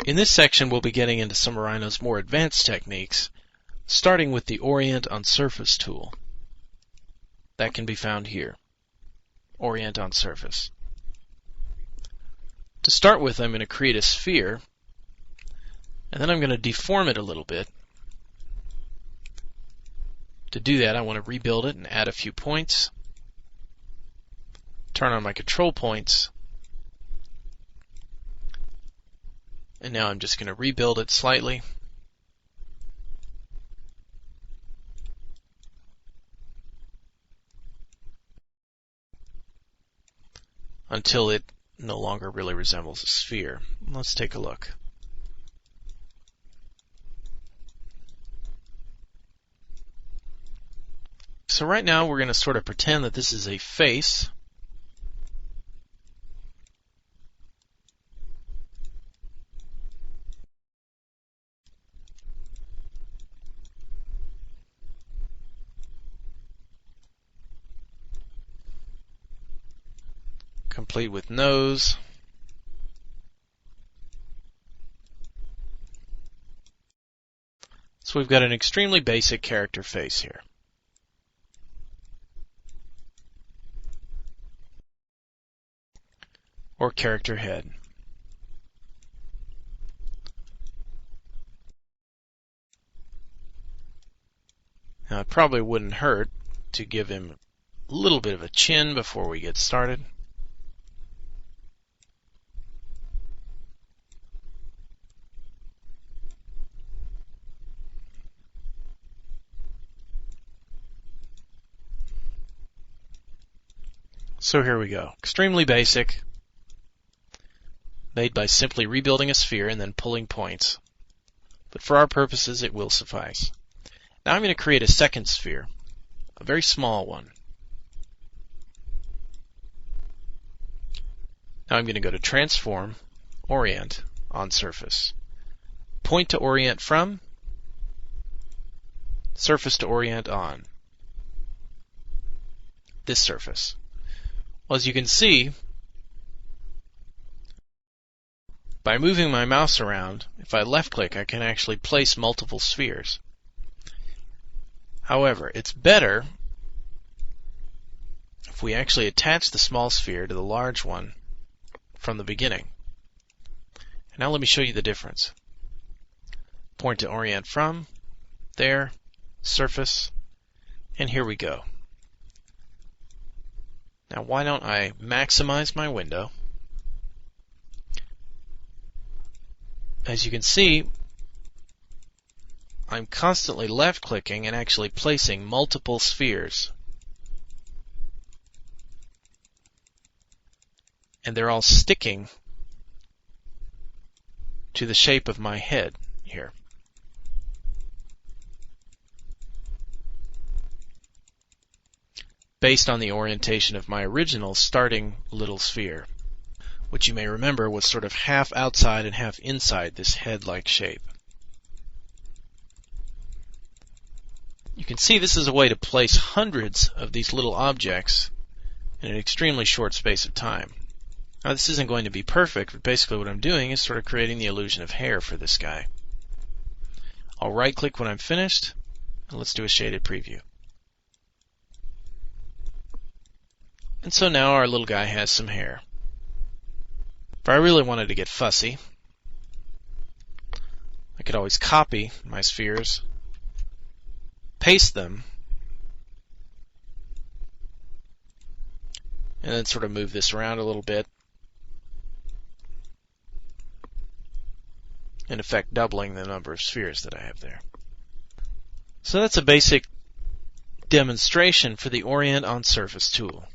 In this section, we'll be getting into some of Rhino's more advanced techniques, starting with the Orient on Surface tool. That can be found here. Orient on Surface. To start with, I'm going to create a sphere, and then I'm going to deform it a little bit. To do that, I want to rebuild it and add a few points. Turn on my control points. And now I'm just going to rebuild it slightly. Until it no longer really resembles a sphere. Let's take a look. So right now we're going to sort of pretend that this is a face. Complete with nose. So we've got an extremely basic character face here. Or character head. Now it probably wouldn't hurt to give him a little bit of a chin before we get started. So here we go. Extremely basic, made by simply rebuilding a sphere and then pulling points. But for our purposes, it will suffice. Now I'm going to create a second sphere, a very small one. Now I'm going to go to Transform, Orient on Surface. Point to orient from, surface to orient on. This surface. Well, as you can see, by moving my mouse around, if I left-click, I can actually place multiple spheres. However, it's better if we actually attach the small sphere to the large one from the beginning. And now let me show you the difference. Point to orient from, there, surface, and here we go. Now why don't I maximize my window? As you can see, I'm constantly left-clicking and actually placing multiple spheres. And they're all sticking to the shape of my head here. Based on the orientation of my original starting little sphere, which you may remember was sort of half outside and half inside this head-like shape. You can see this is a way to place hundreds of these little objects in an extremely short space of time. Now this isn't going to be perfect, but basically what I'm doing is sort of creating the illusion of hair for this guy. I'll right-click when I'm finished, and let's do a shaded preview. And so now our little guy has some hair. If I really wanted to get fussy, I could always copy my spheres, paste them, and then sort of move this around a little bit, in effect doubling the number of spheres that I have there. So that's a basic demonstration for the Orient on Surface tool.